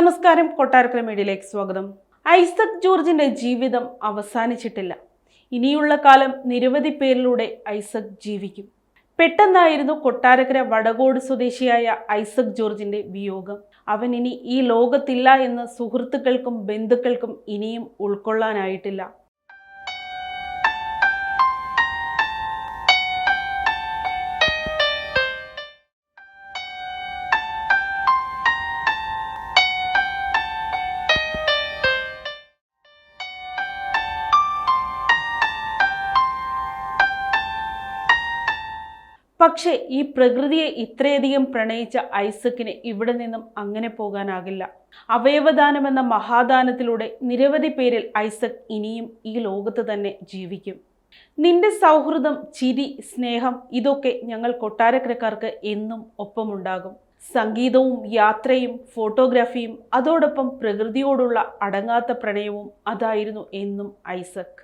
നമസ്കാരം, കൊട്ടാരക്കര മീഡിയയിലേക്ക് സ്വാഗതം. ഐസക് ജോർജിന്റെ ജീവിതം അവസാനിച്ചിട്ടില്ല. ഇനിയുള്ള കാലം നിരവധി പേരിലൂടെ ഐസക് ജീവിക്കും. പെട്ടെന്നായിരുന്നു കൊട്ടാരക്കര വടകോട് സ്വദേശിയായ ഐസക് ജോർജിന്റെ വിയോഗം. അവൻ ഇനി ഈ ലോകത്തില്ല എന്ന് സുഹൃത്തുക്കൾക്കും ബന്ധുക്കൾക്കും ഇനിയും ഉൾക്കൊള്ളാനായിട്ടില്ല. പക്ഷേ ഈ പ്രകൃതിയെ ഇത്രയധികം പ്രണയിച്ച ഐസക്കിന് ഇവിടെ നിന്നും അങ്ങനെ പോകാനാകില്ല. അവയവദാനം എന്ന മഹാദാനത്തിലൂടെ നിരവധി പേരിൽ ഐസക് ഇനിയും ഈ ലോകത്ത് തന്നെ ജീവിക്കും. നിന്റെ സൗഹൃദം, ചിരി, സ്നേഹം ഇതൊക്കെ ഞങ്ങൾ കൊട്ടാരക്കരക്കാർക്ക് എന്നും ഒപ്പമുണ്ടാകും. സംഗീതവും യാത്രയും ഫോട്ടോഗ്രാഫിയും അതോടൊപ്പം പ്രകൃതിയോടുള്ള അടങ്ങാത്ത പ്രണയവും അതായിരുന്നു എന്നും ഐസക്.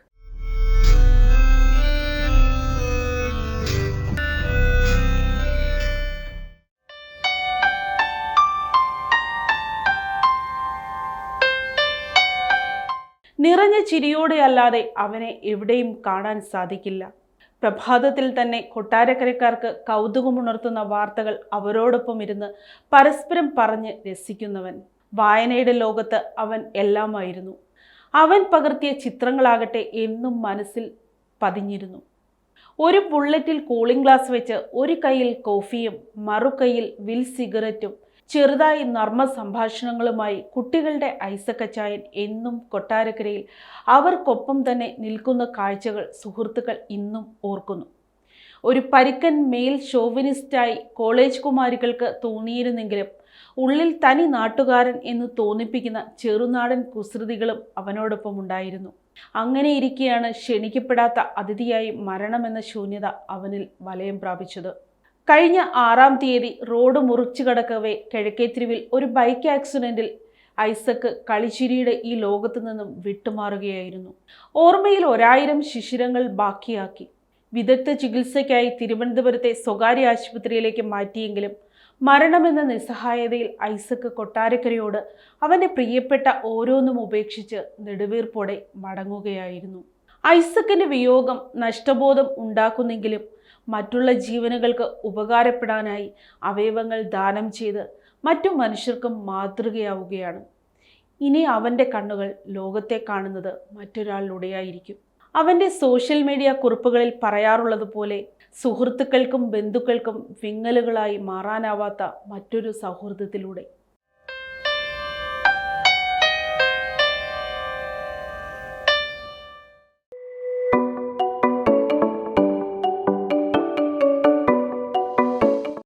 നിറഞ്ഞ ചിരിയോടെ അല്ലാതെ അവനെ എവിടെയും കാണാൻ സാധിക്കില്ല. പ്രഭാതത്തിൽ തന്നെ കൊട്ടാരക്കരക്കാർക്ക് കൗതുകമുണർത്തുന്ന വാർത്തകൾ അവരോടൊപ്പം ഇരുന്ന് പരസ്പരം പറഞ്ഞ് രസിക്കുന്നവൻ. വായനയുടെ ലോകത്ത് അവൻ എല്ലാമായിരുന്നു. അവൻ പകർത്തിയ ചിത്രങ്ങളാകട്ടെ എന്നും മനസ്സിൽ പതിഞ്ഞിരുന്നു. ഒരു ബുള്ളറ്റിൽ കൂളിംഗ് ഗ്ലാസ് വെച്ച് ഒരു കൈയിൽ കോഫിയും മറുകൈയിൽ വിൽ സിഗരറ്റും ചെറുതായി നർമ്മ സംഭാഷണങ്ങളുമായി കുട്ടികളുടെ ഐസക്കച്ചായൻ എന്നും കൊട്ടാരക്കരയിൽ അവർക്കൊപ്പം തന്നെ നിൽക്കുന്ന കാഴ്ചകൾ സുഹൃത്തുക്കൾ ഇന്നും ഓർക്കുന്നു. ഒരു പരിക്കൻ മെയിൽ ഷോവിനിസ്റ്റായി കോളേജ് കുമാരികൾക്ക് തോന്നിയിരുന്നെങ്കിലും ഉള്ളിൽ തനി നാട്ടുകാരൻ എന്ന് തോന്നിപ്പിക്കുന്ന ചെറുനാടൻ കുസൃതികളും അവനോടൊപ്പം ഉണ്ടായിരുന്നു. അങ്ങനെ ഇരിക്കെയാണ് ക്ഷണിക്കപ്പെടാത്ത അതിഥിയായി മരണമെന്ന ശൂന്യത അവനിൽ വലയം പ്രാപിച്ചത്. കഴിഞ്ഞ 6-ാം തീയതി റോഡ് മുറിച്ചു കടക്കവേ കിഴക്കേത്തിരിവിൽ ഒരു ബൈക്ക് ആക്സിഡന്റിൽ ഐസക് കളിച്ചിരിയുടെ ഈ ലോകത്തു നിന്നും വിട്ടുമാറുകയായിരുന്നു. ഓർമ്മയിൽ 1000 ശിശിരങ്ങൾ ബാക്കിയാക്കി. വിദഗ്ധ ചികിത്സയ്ക്കായി തിരുവനന്തപുരത്തെ സ്വകാര്യ ആശുപത്രിയിലേക്ക് മാറ്റിയെങ്കിലും മരണമെന്ന നിസ്സഹായതയിൽ ഐസക് കൊട്ടാരക്കരയോട് അവൻ്റെ പ്രിയപ്പെട്ട ഓരോന്നും ഉപേക്ഷിച്ച് നെടുവീർപ്പോടെ മടങ്ങുകയായിരുന്നു. ഐസക്കിൻ്റെ വിയോഗം നഷ്ടബോധം ഉണ്ടാക്കുന്നെങ്കിലും മറ്റുള്ള ജീവനുകൾക്ക് ഉപകാരപ്പെടാനായി അവയവങ്ങൾ ദാനം ചെയ്ത് മറ്റു മനുഷ്യർക്കും മാതൃകയാവുകയാണ്. ഇനി അവൻ്റെ കണ്ണുകൾ ലോകത്തെ കാണുന്നത് മറ്റൊരാളിലൂടെയായിരിക്കും. അവൻ്റെ സോഷ്യൽ മീഡിയ കുറിപ്പുകളിൽ പറയാറുള്ളത് പോലെ സുഹൃത്തുക്കൾക്കും ബന്ധുക്കൾക്കും വിങ്ങലുകളായി മാറാനാവാത്ത മറ്റൊരു സൗഹൃദത്തിലൂടെ.